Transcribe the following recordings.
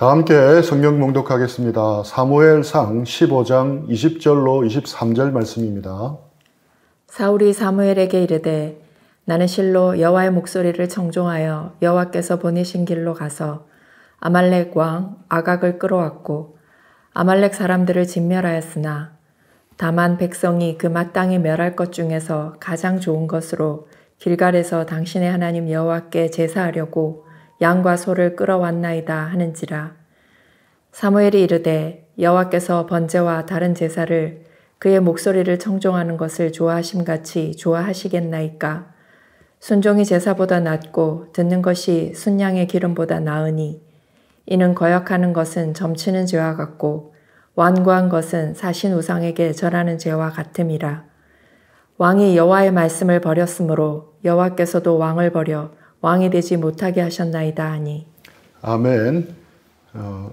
다 함께 성경 봉독하겠습니다. 사무엘상 15장 20절로 23절 말씀입니다. 사울이 사무엘에게 이르되 나는 실로 여호와의 목소리를 청종하여 여호와께서 보내신 길로 가서 아말렉 왕 아각을 끌어왔고 아말렉 사람들을 진멸하였으나 다만 백성이 그 마땅히 멸할 것 중에서 가장 좋은 것으로 길갈에서 당신의 하나님 여호와께 제사하려고 양과 소를 끌어왔나이다 하는지라. 사무엘이 이르되 여호와께서 번제와 다른 제사를 그의 목소리를 청종하는 것을 좋아하심같이 좋아하시겠나이까. 순종이 제사보다 낫고 듣는 것이 순양의 기름보다 나으니 이는 거역하는 것은 점치는 죄와 같고 완고한 것은 사신 우상에게 절하는 죄와 같음이라. 왕이 여호와의 말씀을 버렸으므로 여호와께서도 왕을 버려 왕이 되지 못하게 하셨나이다 하니. 아멘.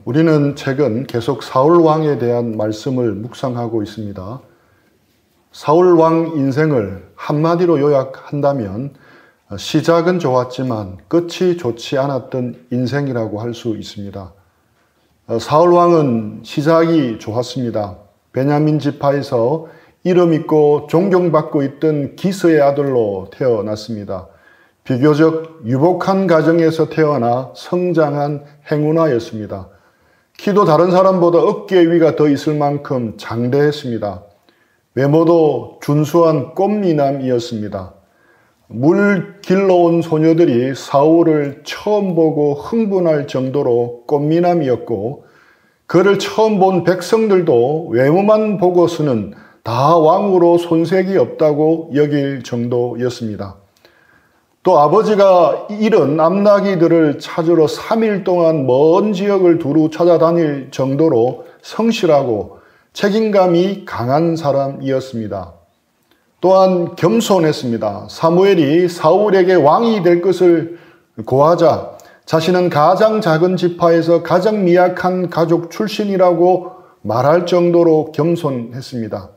우리는 최근 계속 사울 왕에 대한 말씀을 묵상하고 있습니다. 사울 왕 인생을 한마디로 요약한다면 시작은 좋았지만 끝이 좋지 않았던 인생이라고 할 수 있습니다. 사울 왕은 시작이 좋았습니다. 베냐민 지파에서 이름 있고 존경받고 있던 기스의 아들로 태어났습니다. 비교적 유복한 가정에서 태어나 성장한 행운아였습니다. 키도 다른 사람보다 어깨 위가 더 있을 만큼 장대했습니다. 외모도 준수한 꽃미남이었습니다. 물 길러온 소녀들이 사울을 처음 보고 흥분할 정도로 꽃미남이었고 그를 처음 본 백성들도 외모만 보고서는 다 왕으로 손색이 없다고 여길 정도였습니다. 또 아버지가 잃은 암나기들을 찾으러 3일 동안 먼 지역을 두루 찾아다닐 정도로 성실하고 책임감이 강한 사람이었습니다. 또한 겸손했습니다. 사무엘이 사울에게 왕이 될 것을 고하자 자신은 가장 작은 지파에서 가장 미약한 가족 출신이라고 말할 정도로 겸손했습니다.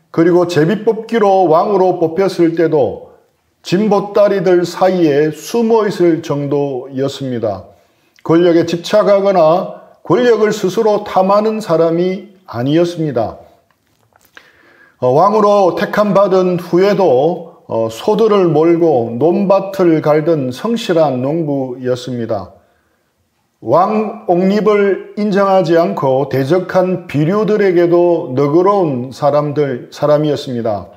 그리고 제비뽑기로 왕으로 뽑혔을 때도 진보따리들 사이에 숨어 있을 정도였습니다. 권력에 집착하거나 권력을 스스로 탐하는 사람이 아니었습니다. 왕으로 택함받은 후에도 소들을 몰고 논밭을 갈던 성실한 농부였습니다. 왕 옹립을 인정하지 않고 대적한 비류들에게도 너그러운 사람이었습니다.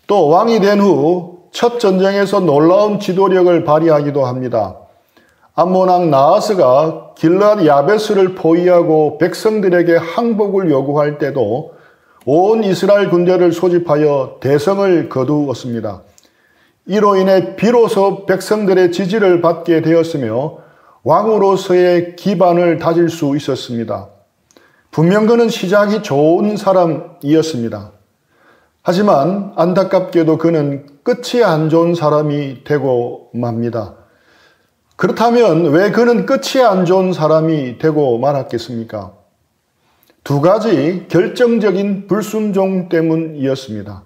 또 왕이 된 후 첫 전쟁에서 놀라운 지도력을 발휘하기도 합니다. 암몬 왕 나하스가 길앗 야베스를 포위하고 백성들에게 항복을 요구할 때도 온 이스라엘 군대를 소집하여 대성을 거두었습니다. 이로 인해 비로소 백성들의 지지를 받게 되었으며 왕으로서의 기반을 다질 수 있었습니다. 분명 그는 시작이 좋은 사람이었습니다. 하지만 안타깝게도 그는 끝이 안 좋은 사람이 되고 맙니다. 그렇다면 왜 그는 끝이 안 좋은 사람이 되고 말았겠습니까? 두 가지 결정적인 불순종 때문이었습니다.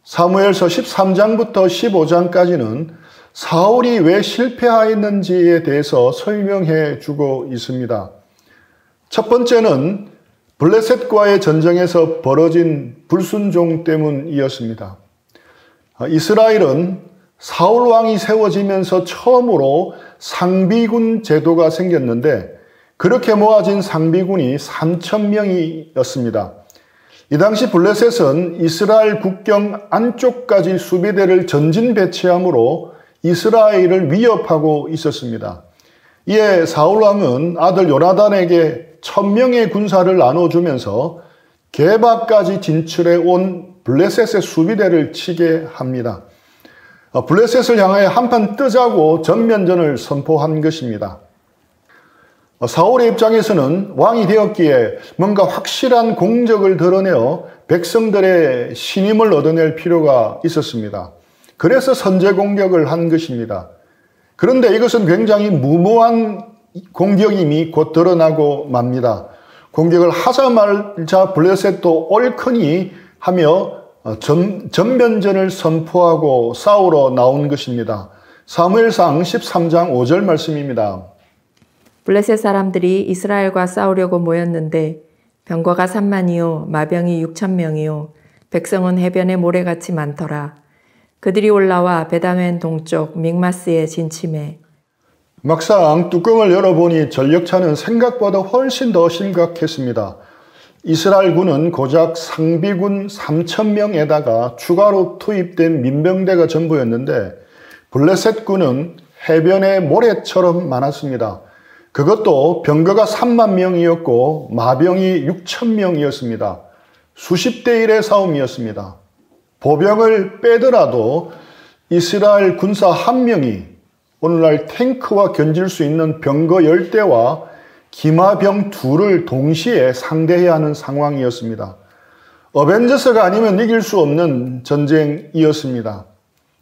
사무엘서 13장부터 15장까지는 사울이 왜 실패하였는지에 대해서 설명해 주고 있습니다. 첫 번째는 블레셋과의 전쟁에서 벌어진 불순종 때문이었습니다. 이스라엘은 사울 왕이 세워지면서 처음으로 상비군 제도가 생겼는데 그렇게 모아진 상비군이 3,000명이었습니다. 이 당시 블레셋은 이스라엘 국경 안쪽까지 수비대를 전진 배치함으로 이스라엘을 위협하고 있었습니다. 이에 사울 왕은 아들 요나단에게 1,000명의 군사를 나눠주면서 게바까지 진출해 온 블레셋의 수비대를 치게 합니다. 블레셋을 향하여 한판 뜨자고 전면전을 선포한 것입니다. 사울의 입장에서는 왕이 되었기에 뭔가 확실한 공적을 드러내어 백성들의 신임을 얻어낼 필요가 있었습니다. 그래서 선제 공격을 한 것입니다. 그런데 이것은 굉장히 무모한 공격임이 곧 드러나고 맙니다. 공격을 하자마자 블레셋도 옳거니 하며 전면전을 선포하고 싸우러 나온 것입니다. 사무엘상 13장 5절 말씀입니다. 블레셋 사람들이 이스라엘과 싸우려고 모였는데 병거가 3만이요 마병이 6,000명이요 백성은 해변에 모래같이 많더라. 그들이 올라와 베다웬 동쪽 믹마스에 진침해 막상 뚜껑을 열어보니 전력차는 생각보다 훨씬 더 심각했습니다. 이스라엘군은 고작 상비군 3,000명에다가 추가로 투입된 민병대가 전부였는데 블레셋군은 해변의 모래처럼 많았습니다. 그것도 병거가 3만 명이었고 마병이 6,000명이었습니다. 수십 대 1의 싸움이었습니다. 보병을 빼더라도 이스라엘 군사 1명이 오늘날 탱크와 견질 수 있는 병거 10대와 기마병 2를 동시에 상대해야 하는 상황이었습니다. 어벤져스가 아니면 이길 수 없는 전쟁이었습니다.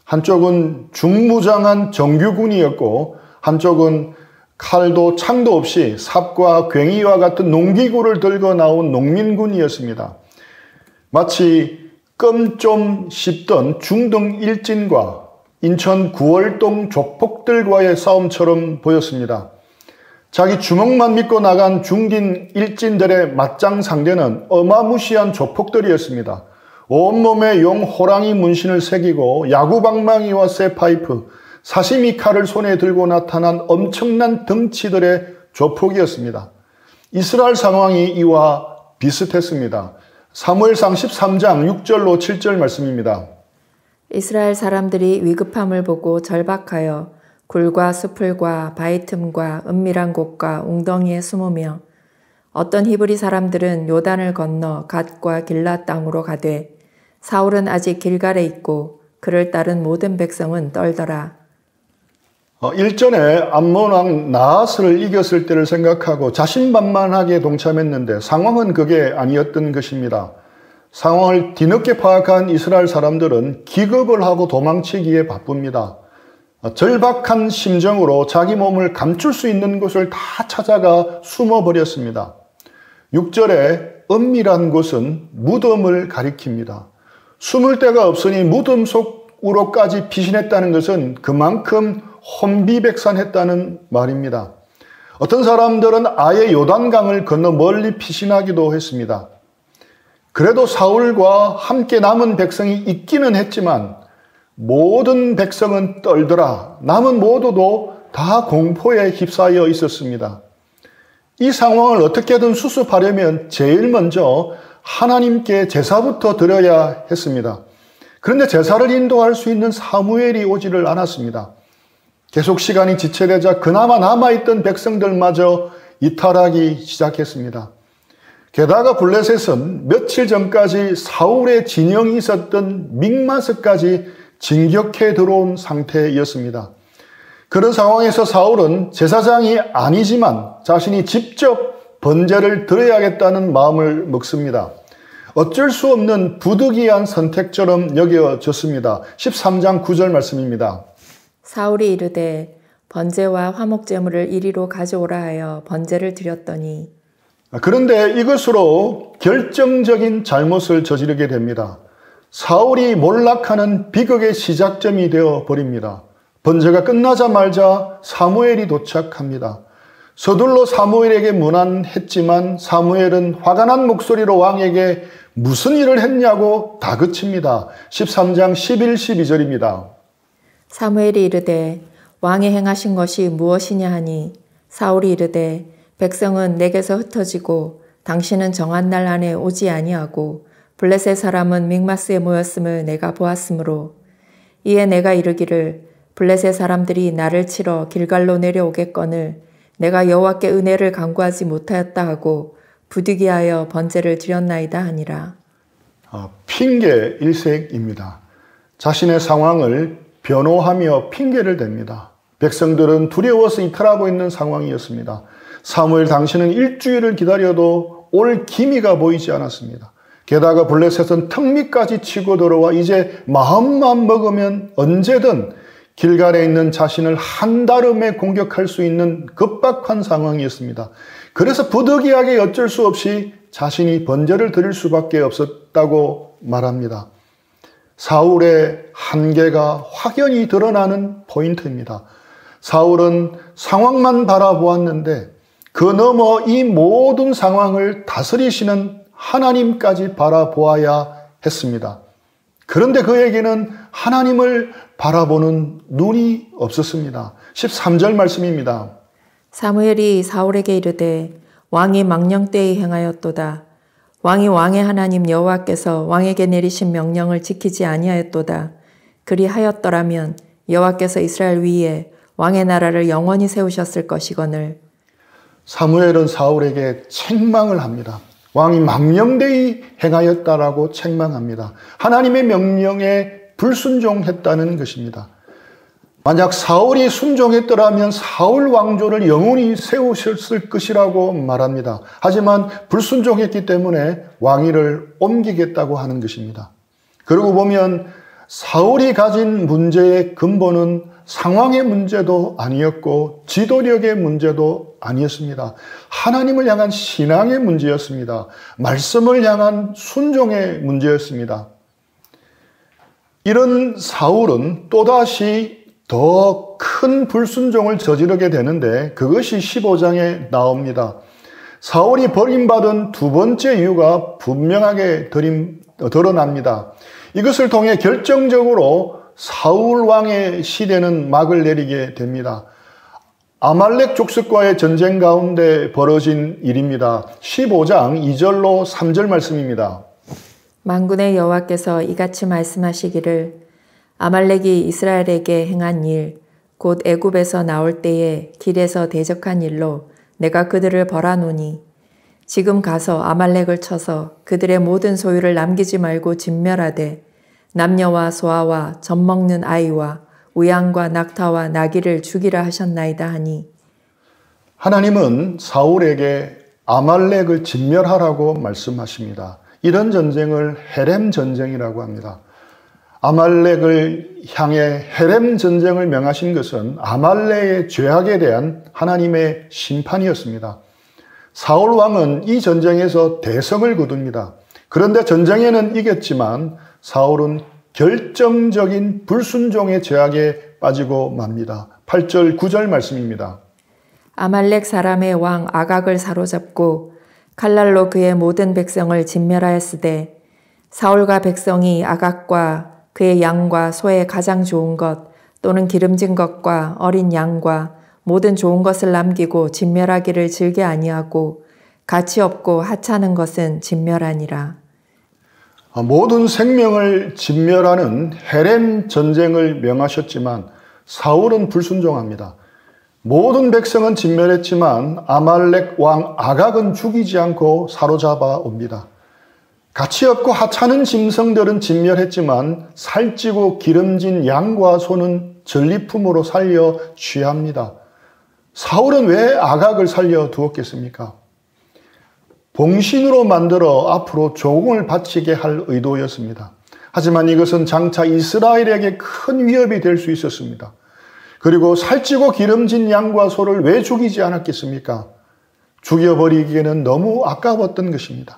한쪽은 중무장한 정규군이었고 한쪽은 칼도 창도 없이 삽과 괭이와 같은 농기구를 들고 나온 농민군이었습니다. 마치 껌 좀 씹던 중동 일진과 인천 구월동 조폭들과의 싸움처럼 보였습니다. 자기 주먹만 믿고 나간 중진 일진들의 맞짱 상대는 어마무시한 조폭들이었습니다. 온몸에 용 호랑이 문신을 새기고 야구방망이와 쇠파이프, 사시미 칼을 손에 들고 나타난 엄청난 덩치들의 조폭이었습니다. 이스라엘 상황이 이와 비슷했습니다. 사무엘상 13장 6절로 7절 말씀입니다. 이스라엘 사람들이 위급함을 보고 절박하여 굴과 수풀과 바위 틈과 은밀한 곳과 웅덩이에 숨으며 어떤 히브리 사람들은 요단을 건너 갓과 길라 땅으로 가되 사울은 아직 길갈에 있고 그를 따른 모든 백성은 떨더라. 일전에 암몬 왕 나하스를 이겼을 때를 생각하고 자신만만하게 동참했는데 상황은 그게 아니었던 것입니다. 상황을 뒤늦게 파악한 이스라엘 사람들은 기겁을 하고 도망치기에 바쁩니다. 절박한 심정으로 자기 몸을 감출 수 있는 곳을 다 찾아가 숨어버렸습니다. 6절에 은밀한 곳은 무덤을 가리킵니다. 숨을 데가 없으니 무덤 속으로까지 피신했다는 것은 그만큼 혼비백산했다는 말입니다. 어떤 사람들은 아예 요단강을 건너 멀리 피신하기도 했습니다. 그래도 사울과 함께 남은 백성이 있기는 했지만 모든 백성은 떨더라. 남은 모두도 다 공포에 휩싸여 있었습니다. 이 상황을 어떻게든 수습하려면 제일 먼저 하나님께 제사부터 드려야 했습니다. 그런데 제사를 인도할 수 있는 사무엘이 오지를 않았습니다. 계속 시간이 지체되자 그나마 남아있던 백성들마저 이탈하기 시작했습니다. 게다가 블레셋은 며칠 전까지 사울의 진영이 있었던 믹마스까지 진격해 들어온 상태였습니다. 그런 상황에서 사울은 제사장이 아니지만 자신이 직접 번제를 드려야겠다는 마음을 먹습니다. 어쩔 수 없는 부득이한 선택처럼 여겨졌습니다. 13장 9절 말씀입니다. 사울이 이르되 번제와 화목제물을 이리로 가져오라 하여 번제를 드렸더니 그런데 이것으로 결정적인 잘못을 저지르게 됩니다. 사울이 몰락하는 비극의 시작점이 되어 버립니다. 번제가 끝나자마자 사무엘이 도착합니다. 서둘러 사무엘에게 문안했지만 사무엘은 화가 난 목소리로 왕에게 무슨 일을 했냐고 다그칩니다. 13장 11, 12절입니다. 사무엘이 이르되 왕이 행하신 것이 무엇이냐 하니 사울이 이르되 백성은 내게서 흩어지고 당신은 정한 날 안에 오지 아니하고 블레셋 사람은 믹마스에 모였음을 내가 보았으므로 이에 내가 이르기를 블레셋 사람들이 나를 치러 길갈로 내려오겠거늘 내가 여호와께 은혜를 간구하지 못하였다 하고 부득이하여 번제를 드렸나이다 하니라. 핑계 일색입니다. 자신의 상황을 변호하며 핑계를 댑니다. 백성들은 두려워서 이탈하고 있는 상황이었습니다. 사무엘 당시는 일주일을 기다려도 올 기미가 보이지 않았습니다. 게다가 블레셋은 턱 밑까지 치고 들어와 이제 마음만 먹으면 언제든 길갈에 있는 자신을 한달음에 공격할 수 있는 급박한 상황이었습니다. 그래서 부득이하게 어쩔 수 없이 자신이 번제를 드릴 수밖에 없었다고 말합니다. 사울의 한계가 확연히 드러나는 포인트입니다. 사울은 상황만 바라보았는데 그 너머 이 모든 상황을 다스리시는 하나님까지 바라보아야 했습니다. 그런데 그에게는 하나님을 바라보는 눈이 없었습니다. 13절 말씀입니다. 사무엘이 사울에게 이르되 왕이 망령되이 행하였도다. 왕이 왕의 하나님 여호와께서 왕에게 내리신 명령을 지키지 아니하였도다. 그리하였더라면 여호와께서 이스라엘 위에 왕의 나라를 영원히 세우셨을 것이거늘. 사무엘은 사울에게 책망을 합니다. 왕이 망령되이 행하였다라고 책망합니다. 하나님의 명령에 불순종했다는 것입니다. 만약 사울이 순종했더라면 사울 왕조를 영원히 세우셨을 것이라고 말합니다. 하지만 불순종했기 때문에 왕위를 옮기겠다고 하는 것입니다. 그러고 보면 사울이 가진 문제의 근본은 상황의 문제도 아니었고 지도력의 문제도 아니었습니다. 하나님을 향한 신앙의 문제였습니다. 말씀을 향한 순종의 문제였습니다. 이런 사울은 또다시 더 큰 불순종을 저지르게 되는데 그것이 15장에 나옵니다. 사울이 버림받은 두 번째 이유가 분명하게 드러납니다. 이것을 통해 결정적으로 사울 왕의 시대는 막을 내리게 됩니다. 아말렉 족속과의 전쟁 가운데 벌어진 일입니다. 15장 2절로 3절 말씀입니다. 만군의 여호와께서 이같이 말씀하시기를 아말렉이 이스라엘에게 행한 일 곧 애굽에서 나올 때에 길에서 대적한 일로 내가 그들을 벌하노니 지금 가서 아말렉을 쳐서 그들의 모든 소유를 남기지 말고 진멸하되 남녀와 소아와 젖먹는 아이와 우양과 낙타와 나귀를 죽이라 하셨나이다 하니. 하나님은 사울에게 아말렉을 진멸하라고 말씀하십니다. 이런 전쟁을 헤렘 전쟁이라고 합니다. 아말렉을 향해 헤렘 전쟁을 명하신 것은 아말렉의 죄악에 대한 하나님의 심판이었습니다. 사울 왕은 이 전쟁에서 대성을 거둡니다. 그런데 전쟁에는 이겼지만 사울은 결정적인 불순종의 죄악에 빠지고 맙니다. 8절 9절 말씀입니다. 아말렉 사람의 왕 아각을 사로잡고 칼날로 그의 모든 백성을 진멸하였으되 사울과 백성이 아각과 그의 양과 소의 가장 좋은 것 또는 기름진 것과 어린 양과 모든 좋은 것을 남기고 진멸하기를 즐겨 아니하고 가치 없고 하찮은 것은 진멸하니라. 모든 생명을 진멸하는 헤렘 전쟁을 명하셨지만 사울은 불순종합니다. 모든 백성은 진멸했지만 아말렉 왕 아각은 죽이지 않고 사로잡아 옵니다. 가치 없고 하찮은 짐승들은 진멸했지만 살찌고 기름진 양과 소는 전리품으로 살려 취합니다. 사울은 왜 아각을 살려 두었겠습니까? 봉신으로 만들어 앞으로 조공을 바치게 할 의도였습니다. 하지만 이것은 장차 이스라엘에게 큰 위협이 될 수 있었습니다. 그리고 살찌고 기름진 양과 소를 왜 죽이지 않았겠습니까? 죽여버리기에는 너무 아까웠던 것입니다.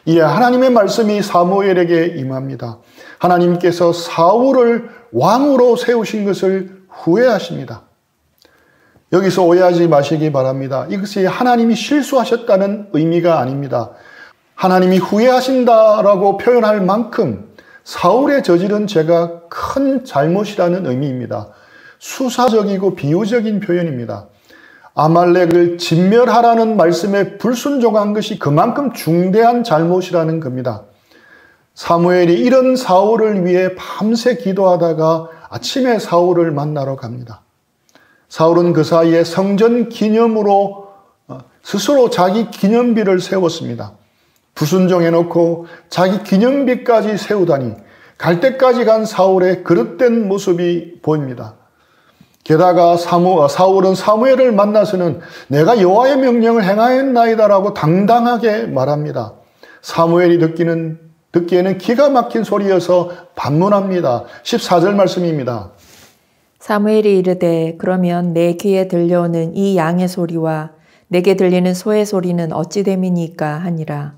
이에 하나님의 말씀이 사무엘에게 임합니다. 하나님께서 사울을 왕으로 세우신 것을 후회하십니다. 여기서 오해하지 마시기 바랍니다. 이것이 하나님이 실수하셨다는 의미가 아닙니다. 하나님이 후회하신다라고 표현할 만큼 사울의 저지른 죄가 큰 잘못이라는 의미입니다. 수사적이고 비유적인 표현입니다. 아말렉을 진멸하라는 말씀에 불순종한 것이 그만큼 중대한 잘못이라는 겁니다. 사무엘이 이런 사울을 위해 밤새 기도하다가 아침에 사울을 만나러 갑니다. 사울은 그 사이에 성전 기념으로 스스로 자기 기념비를 세웠습니다. 불순종해놓고 자기 기념비까지 세우다니 갈 때까지 간 사울의 그릇된 모습이 보입니다. 게다가 사울은 사무엘을 만나서는 내가 여호와의 명령을 행하였나이다라고 당당하게 말합니다. 사무엘이 듣기에는 기가 막힌 소리여서 반문합니다. 14절 말씀입니다. 사무엘이 이르되 그러면 내 귀에 들려오는 이 양의 소리와 내게 들리는 소의 소리는 어찌 됨이니까 하니라.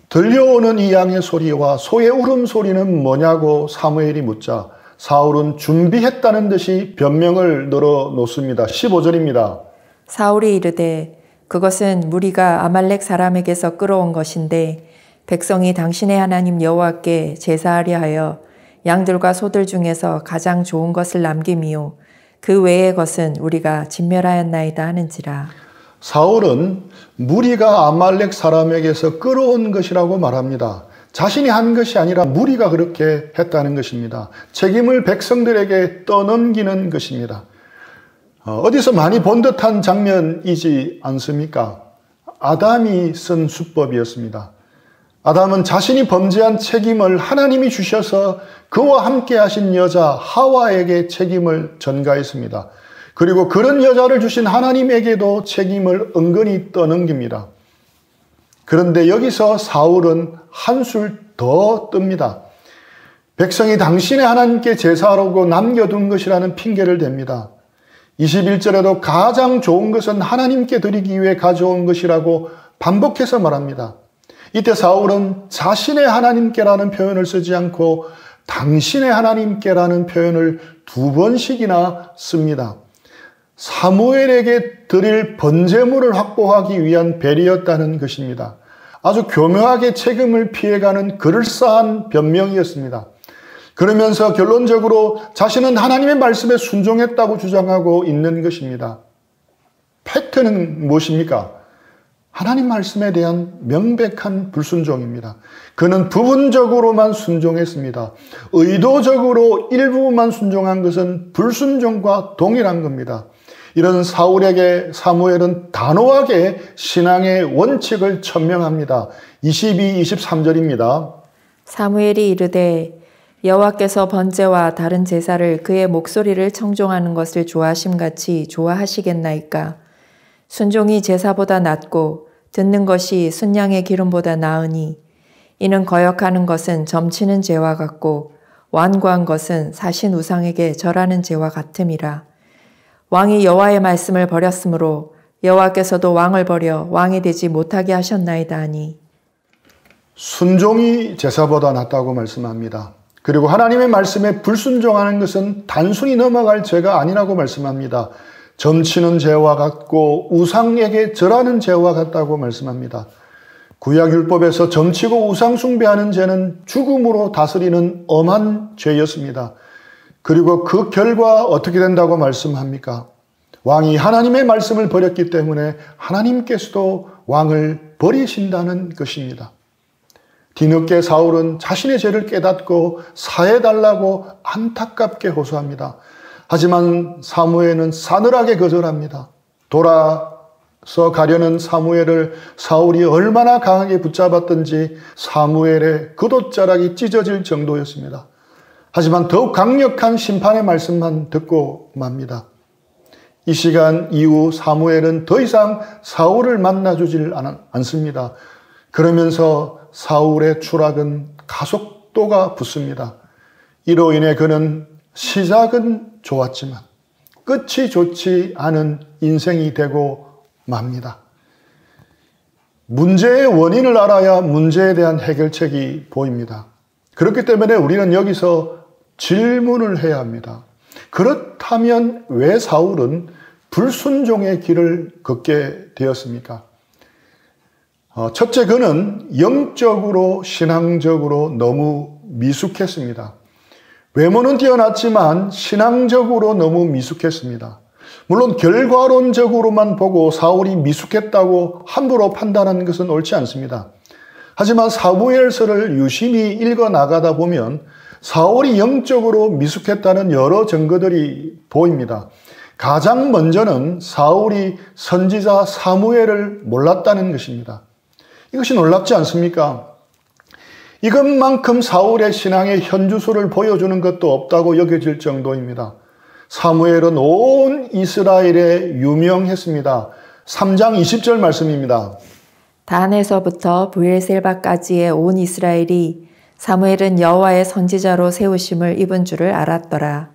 들려오는 이 양의 소리와 소의 울음소리는 뭐냐고 사무엘이 묻자 사울은 준비했다는 듯이 변명을 늘어놓습니다. 15절입니다. 사울이 이르되 그것은 무리가 아말렉 사람에게서 끌어온 것인데 백성이 당신의 하나님 여호와께 제사하려 하여 양들과 소들 중에서 가장 좋은 것을 남김이요 그 외의 것은 우리가 진멸하였나이다 하는지라. 사울은 무리가 아말렉 사람에게서 끌어온 것이라고 말합니다. 자신이 한 것이 아니라 무리가 그렇게 했다는 것입니다. 책임을 백성들에게 떠넘기는 것입니다. 어디서 많이 본 듯한 장면이지 않습니까? 아담이 쓴 수법이었습니다. 아담은 자신이 범죄한 책임을 하나님이 주셔서 그와 함께 하신 여자 하와에게 책임을 전가했습니다. 그리고 그런 여자를 주신 하나님에게도 책임을 은근히 떠넘깁니다. 그런데 여기서 사울은 한술 더 뜹니다. 백성이 당신의 하나님께 제사하라고 남겨둔 것이라는 핑계를 댑니다. 21절에도 가장 좋은 것은 하나님께 드리기 위해 가져온 것이라고 반복해서 말합니다. 이때 사울은 자신의 하나님께라는 표현을 쓰지 않고 당신의 하나님께라는 표현을 2번씩이나 씁니다. 사무엘에게 드릴 번제물을 확보하기 위한 배려였다는 것입니다. 아주 교묘하게 책임을 피해가는 그럴싸한 변명이었습니다. 그러면서 결론적으로 자신은 하나님의 말씀에 순종했다고 주장하고 있는 것입니다. 팩트는 무엇입니까? 하나님 말씀에 대한 명백한 불순종입니다. 그는 부분적으로만 순종했습니다. 의도적으로 일부만 순종한 것은 불순종과 동일한 겁니다. 이런 사울에게 사무엘은 단호하게 신앙의 원칙을 천명합니다. 22, 23절입니다. 사무엘이 이르되 여호와께서 번제와 다른 제사를 그의 목소리를 청종하는 것을 좋아하심같이 좋아하시겠나이까? 순종이 제사보다 낫고 듣는 것이 순양의 기름보다 나으니 이는 거역하는 것은 점치는 죄와 같고 완고한 것은 사신 우상에게 절하는 죄와 같음이라. 왕이 여호와의 말씀을 버렸으므로 여호와께서도 왕을 버려 왕이 되지 못하게 하셨나이다 하니. 순종이 제사보다 낫다고 말씀합니다. 그리고 하나님의 말씀에 불순종하는 것은 단순히 넘어갈 죄가 아니라고 말씀합니다. 점치는 죄와 같고 우상에게 절하는 죄와 같다고 말씀합니다. 구약율법에서 점치고 우상 숭배하는 죄는 죽음으로 다스리는 엄한 죄였습니다. 그리고 그 결과 어떻게 된다고 말씀합니까? 왕이 하나님의 말씀을 버렸기 때문에 하나님께서도 왕을 버리신다는 것입니다. 뒤늦게 사울은 자신의 죄를 깨닫고 사해달라고 안타깝게 호소합니다. 하지만 사무엘은 싸늘하게 거절합니다. 돌아서 가려는 사무엘을 사울이 얼마나 강하게 붙잡았던지 사무엘의 겉옷자락이 찢어질 정도였습니다. 하지만 더욱 강력한 심판의 말씀만 듣고 맙니다. 이 시간 이후 사무엘은 더 이상 사울을 만나주질 않습니다. 그러면서 사울의 추락은 가속도가 붙습니다. 이로 인해 그는 시작은 좋았지만 끝이 좋지 않은 인생이 되고 맙니다. 문제의 원인을 알아야 문제에 대한 해결책이 보입니다. 그렇기 때문에 우리는 여기서 질문을 해야 합니다. 그렇다면 왜 사울은 불순종의 길을 걷게 되었습니까? 첫째, 그는 영적으로 신앙적으로 너무 미숙했습니다. 외모는 뛰어났지만 신앙적으로 너무 미숙했습니다. 물론 결과론적으로만 보고 사울이 미숙했다고 함부로 판단하는 것은 옳지 않습니다. 하지만 사무엘서를 유심히 읽어 나가다 보면 사울이 영적으로 미숙했다는 여러 증거들이 보입니다. 가장 먼저는 사울이 선지자 사무엘을 몰랐다는 것입니다. 이것이 놀랍지 않습니까? 이것만큼 사울의 신앙의 현주소를 보여주는 것도 없다고 여겨질 정도입니다. 사무엘은 온 이스라엘에 유명했습니다. 3장 20절 말씀입니다. 단에서부터 브엘셀바까지의 온 이스라엘이 사무엘은 여호와의 선지자로 세우심을 입은 줄을 알았더라.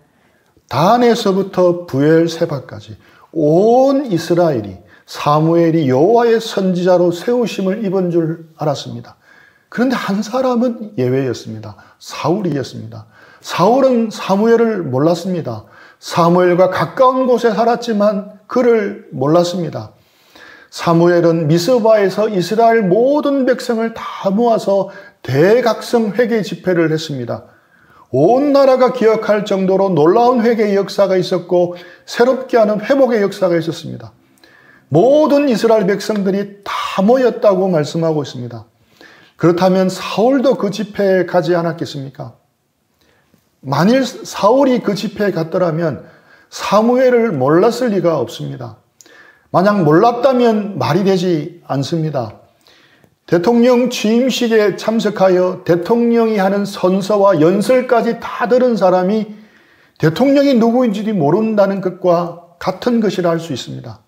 단에서부터 브엘세바까지 온 이스라엘이 사무엘이 여호와의 선지자로 세우심을 입은 줄 알았습니다. 그런데 한 사람은 예외였습니다. 사울이었습니다. 사울은 사무엘을 몰랐습니다. 사무엘과 가까운 곳에 살았지만 그를 몰랐습니다. 사무엘은 미스바에서 이스라엘 모든 백성을 다 모아서 대각성 회개 집회를 했습니다. 온 나라가 기억할 정도로 놀라운 회개의 역사가 있었고 새롭게 하는 회복의 역사가 있었습니다. 모든 이스라엘 백성들이 다 모였다고 말씀하고 있습니다. 그렇다면 사울도 그 집회에 가지 않았겠습니까? 만일 사울이 그 집회에 갔더라면 사무엘을 몰랐을 리가 없습니다. 만약 몰랐다면 말이 되지 않습니다. 대통령 취임식에 참석하여 대통령이 하는 선서와 연설까지 다 들은 사람이 대통령이 누구인지 모른다는 것과 같은 것이라 할 수 있습니다.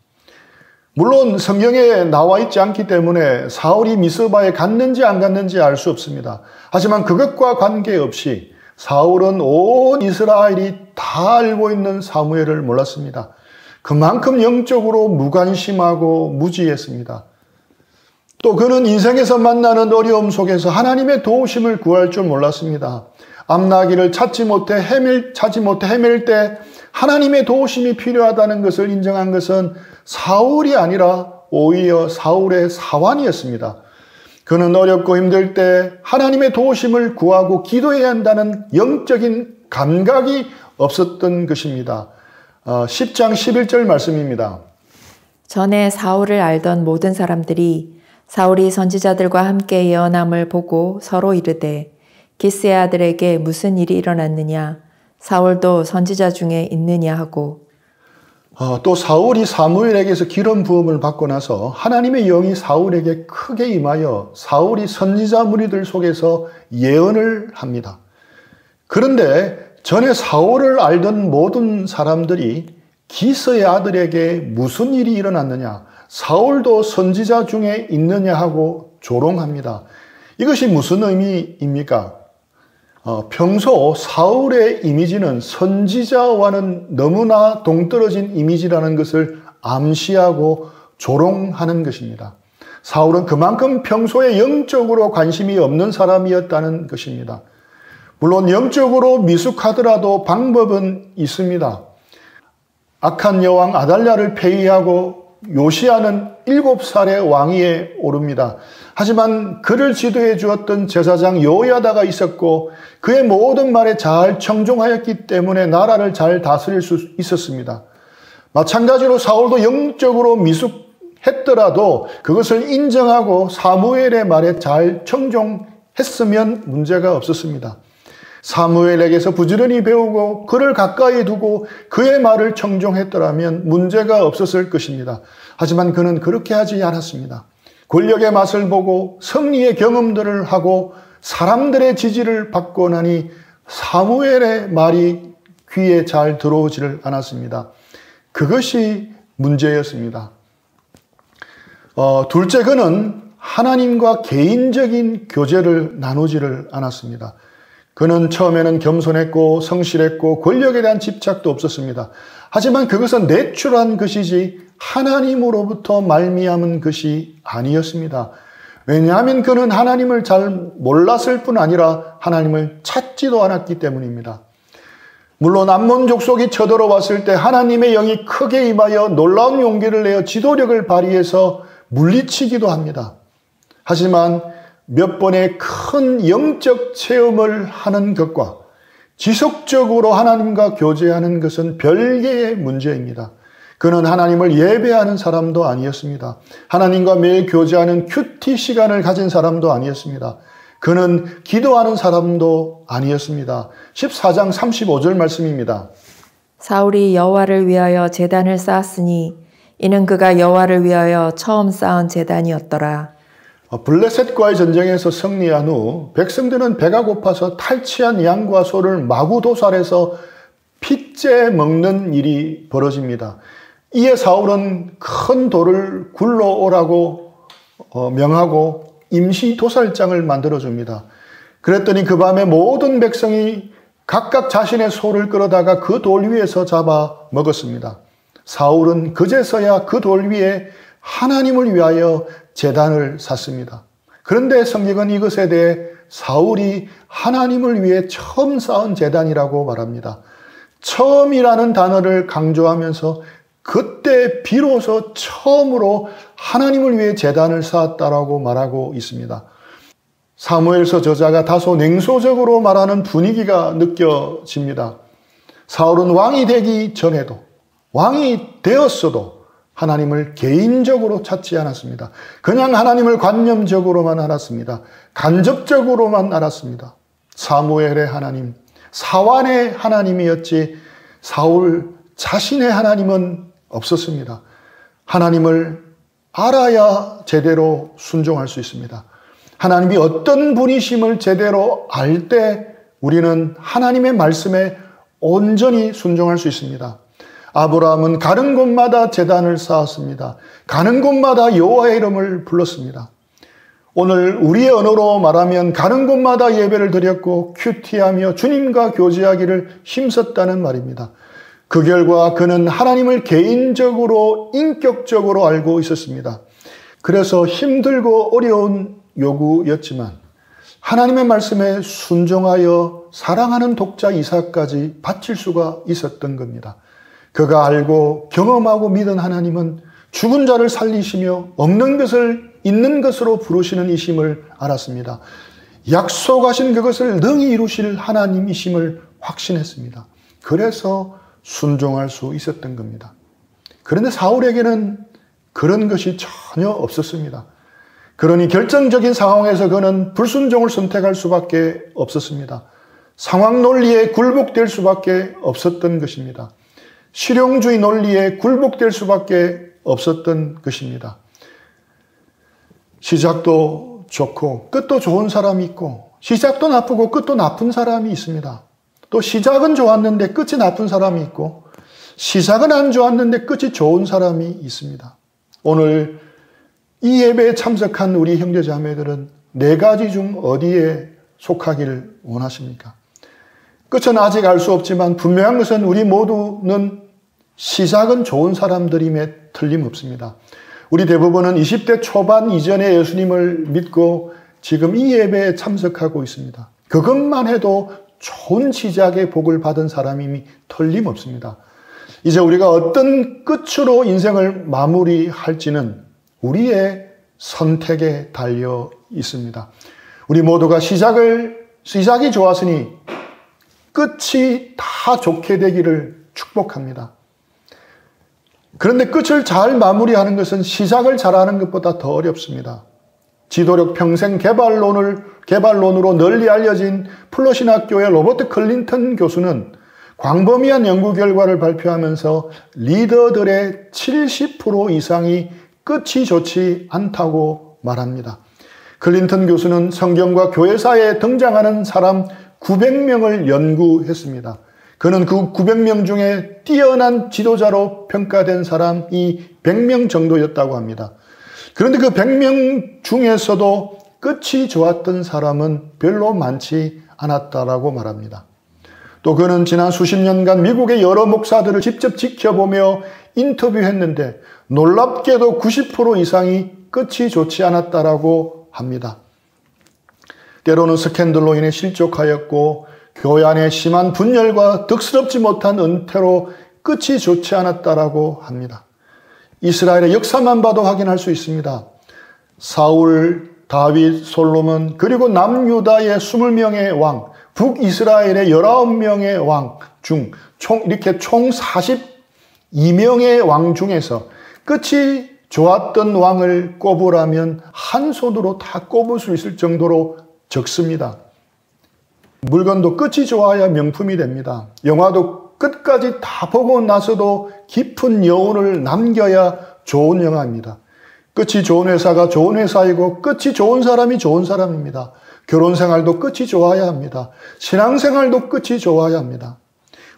물론 성경에 나와 있지 않기 때문에 사울이 미스바에 갔는지 안 갔는지 알 수 없습니다. 하지만 그것과 관계없이 사울은 온 이스라엘이 다 알고 있는 사무엘을 몰랐습니다. 그만큼 영적으로 무관심하고 무지했습니다. 또 그는 인생에서 만나는 어려움 속에서 하나님의 도우심을 구할 줄 몰랐습니다. 암나기를 찾지 못해 헤맬 때 하나님의 도우심이 필요하다는 것을 인정한 것은 사울이 아니라 오히려 사울의 사환이었습니다. 그는 어렵고 힘들 때 하나님의 도우심을 구하고 기도해야 한다는 영적인 감각이 없었던 것입니다. 10장 11절 말씀입니다. 전에 사울을 알던 모든 사람들이 사울이 선지자들과 함께 예언함을 보고 서로 이르되 기스의 아들에게 무슨 일이 일어났느냐 사울도 선지자 중에 있느냐 하고 또 사울이 사무엘에게서 기름 부음을 받고 나서 하나님의 영이 사울에게 크게 임하여 사울이 선지자 무리들 속에서 예언을 합니다. 그런데 전에 사울을 알던 모든 사람들이 기스의 아들에게 무슨 일이 일어났느냐 사울도 선지자 중에 있느냐 하고 조롱합니다. 이것이 무슨 의미입니까? 평소 사울의 이미지는 선지자와는 너무나 동떨어진 이미지라는 것을 암시하고 조롱하는 것입니다. 사울은 그만큼 평소에 영적으로 관심이 없는 사람이었다는 것입니다. 물론 영적으로 미숙하더라도 방법은 있습니다. 악한 여왕 아달랴를 폐위하고 요시야는 7살의 왕위에 오릅니다. 하지만 그를 지도해 주었던 제사장 요야다가 있었고 그의 모든 말에 잘 청종하였기 때문에 나라를 잘 다스릴 수 있었습니다. 마찬가지로 사울도 영적으로 미숙했더라도 그것을 인정하고 사무엘의 말에 잘 청종했으면 문제가 없었습니다. 사무엘에게서 부지런히 배우고 그를 가까이 두고 그의 말을 청종했더라면 문제가 없었을 것입니다. 하지만 그는 그렇게 하지 않았습니다. 권력의 맛을 보고 승리의 경험들을 하고 사람들의 지지를 받고 나니 사무엘의 말이 귀에 잘 들어오지를 않았습니다. 그것이 문제였습니다. 둘째, 그는 하나님과 개인적인 교제를 나누지를 않았습니다. 그는 처음에는 겸손했고 성실했고 권력에 대한 집착도 없었습니다. 하지만 그것은 내추럴한 것이지 하나님으로부터 말미암은 것이 아니었습니다. 왜냐하면 그는 하나님을 잘 몰랐을 뿐 아니라 하나님을 찾지도 않았기 때문입니다. 물론 암몬 족속이 쳐들어왔을 때 하나님의 영이 크게 임하여 놀라운 용기를 내어 지도력을 발휘해서 물리치기도 합니다. 하지만 몇 번의 큰 영적 체험을 하는 것과 지속적으로 하나님과 교제하는 것은 별개의 문제입니다. 그는 하나님을 예배하는 사람도 아니었습니다. 하나님과 매일 교제하는 큐티 시간을 가진 사람도 아니었습니다. 그는 기도하는 사람도 아니었습니다. 14장 35절 말씀입니다. 사울이 여호와를 위하여 제단을 쌓았으니 이는 그가 여호와를 위하여 처음 쌓은 제단이었더라. 블레셋과의 전쟁에서 승리한 후 백성들은 배가 고파서 탈취한 양과 소를 마구 도살해서 핏째 먹는 일이 벌어집니다. 이에 사울은 큰 돌을 굴러오라고 명하고 임시 도살장을 만들어줍니다. 그랬더니 그 밤에 모든 백성이 각각 자신의 소를 끌어다가 그 돌 위에서 잡아 먹었습니다. 사울은 그제서야 그 돌 위에 하나님을 위하여 제단을 샀습니다. 그런데 성경은 이것에 대해 사울이 하나님을 위해 처음 쌓은 제단이라고 말합니다. 처음이라는 단어를 강조하면서 그때 비로소 처음으로 하나님을 위해 제단을 쌓았다라고 말하고 있습니다. 사무엘서 저자가 다소 냉소적으로 말하는 분위기가 느껴집니다. 사울은 왕이 되기 전에도, 왕이 되었어도 하나님을 개인적으로 찾지 않았습니다. 그냥 하나님을 관념적으로만 알았습니다. 간접적으로만 알았습니다. 사무엘의 하나님, 사완의 하나님이었지 사울 자신의 하나님은 없었습니다. 하나님을 알아야 제대로 순종할 수 있습니다. 하나님이 어떤 분이심을 제대로 알 때 우리는 하나님의 말씀에 온전히 순종할 수 있습니다. 아브라함은 가는 곳마다 제단을 쌓았습니다. 가는 곳마다 여호와의 이름을 불렀습니다. 오늘 우리의 언어로 말하면 가는 곳마다 예배를 드렸고 큐티하며 주님과 교제하기를 힘썼다는 말입니다. 그 결과 그는 하나님을 개인적으로 인격적으로 알고 있었습니다. 그래서 힘들고 어려운 요구였지만 하나님의 말씀에 순종하여 사랑하는 독자 이삭까지 바칠 수가 있었던 겁니다. 그가 알고 경험하고 믿은 하나님은 죽은 자를 살리시며 없는 것을 있는 것으로 부르시는 이심을 알았습니다. 약속하신 그것을 능히 이루실 하나님이심을 확신했습니다. 그래서 순종할 수 있었던 겁니다. 그런데 사울에게는 그런 것이 전혀 없었습니다. 그러니 결정적인 상황에서 그는 불순종을 선택할 수밖에 없었습니다. 상황 논리에 굴복될 수밖에 없었던 것입니다. 실용주의 논리에 굴복될 수밖에 없었던 것입니다. 시작도 좋고 끝도 좋은 사람이 있고 시작도 나쁘고 끝도 나쁜 사람이 있습니다. 또 시작은 좋았는데 끝이 나쁜 사람이 있고 시작은 안 좋았는데 끝이 좋은 사람이 있습니다. 오늘 이 예배에 참석한 우리 형제자매들은 네 가지 중 어디에 속하기를 원하십니까? 끝은 아직 알 수 없지만 분명한 것은 우리 모두는 시작은 좋은 사람들임에 틀림없습니다. 우리 대부분은 20대 초반 이전에 예수님을 믿고 지금 이 예배에 참석하고 있습니다. 그것만 해도 좋은 시작의 복을 받은 사람임이 틀림없습니다. 이제 우리가 어떤 끝으로 인생을 마무리할지는 우리의 선택에 달려 있습니다. 우리 모두가 시작이 좋았으니 끝이 다 좋게 되기를 축복합니다. 그런데 끝을 잘 마무리하는 것은 시작을 잘하는 것보다 더 어렵습니다. 지도력 평생 개발론으로 널리 알려진 플러신학교의 로버트 클린턴 교수는 광범위한 연구 결과를 발표하면서 리더들의 70% 이상이 끝이 좋지 않다고 말합니다. 클린턴 교수는 성경과 교회사에 등장하는 사람 900명을 연구했습니다. 그는 그 900명 중에 뛰어난 지도자로 평가된 사람이 100명 정도였다고 합니다. 그런데 그 100명 중에서도 끝이 좋았던 사람은 별로 많지 않았다라고 말합니다. 또 그는 지난 수십 년간 미국의 여러 목사들을 직접 지켜보며 인터뷰했는데 놀랍게도 90% 이상이 끝이 좋지 않았다라고 합니다. 때로는 스캔들로 인해 실족하였고 교회 안에 심한 분열과 득스럽지 못한 은퇴로 끝이 좋지 않았다라고 합니다. 이스라엘의 역사만 봐도 확인할 수 있습니다. 사울, 다윗, 솔로몬 그리고 남유다의 20명의 왕, 북이스라엘의 19명의 왕 중 이렇게 총 42명의 왕 중에서 끝이 좋았던 왕을 꼽으라면 한 손으로 다 꼽을 수 있을 정도로 적습니다. 물건도 끝이 좋아야 명품이 됩니다. 영화도 끝까지 다 보고 나서도 깊은 여운을 남겨야 좋은 영화입니다. 끝이 좋은 회사가 좋은 회사이고 끝이 좋은 사람이 좋은 사람입니다. 결혼 생활도 끝이 좋아야 합니다. 신앙 생활도 끝이 좋아야 합니다.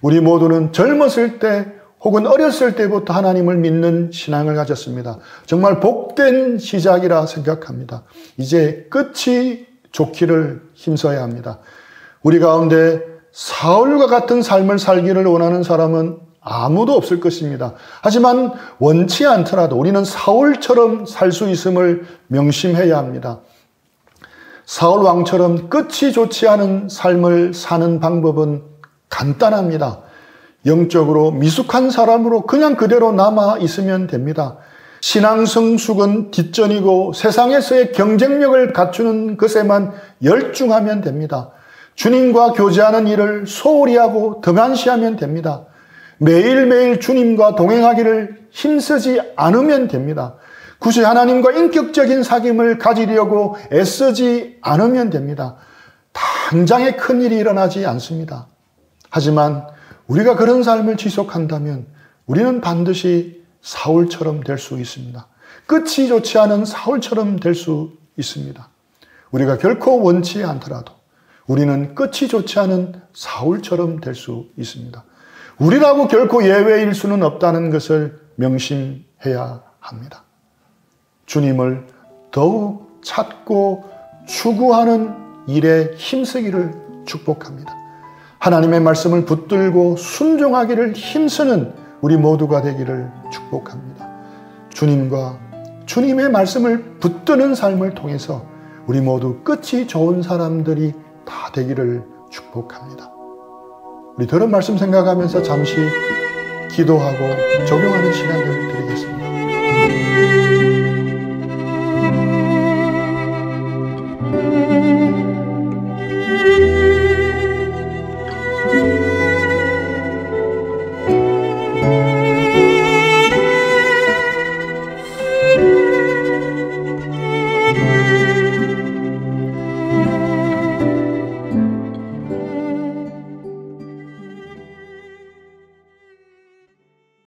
우리 모두는 젊었을 때 혹은 어렸을 때부터 하나님을 믿는 신앙을 가졌습니다. 정말 복된 시작이라 생각합니다. 이제 끝이 좋기를 힘써야 합니다. 우리 가운데 사울과 같은 삶을 살기를 원하는 사람은 아무도 없을 것입니다. 하지만 원치 않더라도 우리는 사울처럼 살 수 있음을 명심해야 합니다. 사울 왕처럼 끝이 좋지 않은 삶을 사는 방법은 간단합니다. 영적으로 미숙한 사람으로 그냥 그대로 남아 있으면 됩니다. 신앙 성숙은 뒷전이고 세상에서의 경쟁력을 갖추는 것에만 열중하면 됩니다. 주님과 교제하는 일을 소홀히 하고 등한시하면 됩니다. 매일매일 주님과 동행하기를 힘쓰지 않으면 됩니다. 굳이 하나님과 인격적인 사귐을 가지려고 애쓰지 않으면 됩니다. 당장에 큰일이 일어나지 않습니다. 하지만 우리가 그런 삶을 지속한다면 우리는 반드시 사울처럼 될 수 있습니다. 끝이 좋지 않은 사울처럼 될 수 있습니다. 우리가 결코 원치 않더라도 우리는 끝이 좋지 않은 사울처럼 될 수 있습니다. 우리라고 결코 예외일 수는 없다는 것을 명심해야 합니다. 주님을 더욱 찾고 추구하는 일에 힘쓰기를 축복합니다. 하나님의 말씀을 붙들고 순종하기를 힘쓰는 우리 모두가 되기를 축복합니다. 주님과 주님의 말씀을 붙드는 삶을 통해서 우리 모두 끝이 좋은 사람들이 다 되기를 축복합니다. 우리 들은 말씀 생각하면서 잠시 기도하고 적용하는 시간을 드리겠습니다.